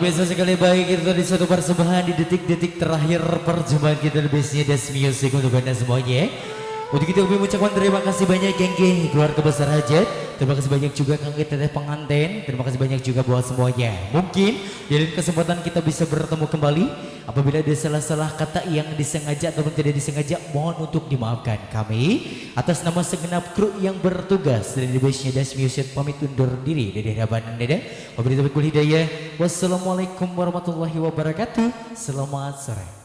biasa sekali baik itu di suatu persembahan di detik-detik terakhir perjumpaan kita di Bestnya Das Music untuk anda semuanya. Untuk itu kami mengucapkan terima kasih banyak geng-geng keluarga besar hajat. Terima kasih banyak juga kang teteh pengantin. Terima kasih banyak juga buat semuanya. Mungkin di lain kesempatan kita bisa bertemu kembali. Apabila ada salah-salah kata yang disengaja ataupun tidak disengaja, mohon untuk dimaafkan kami. Atas nama segenap kru yang bertugas dari Bestnya Das Music pamit undur diri dari hadapan anda. Wabillahi taufiq wal hidayah. Wassalamualaikum warahmatullahi wabarakatuh. Selamat sore.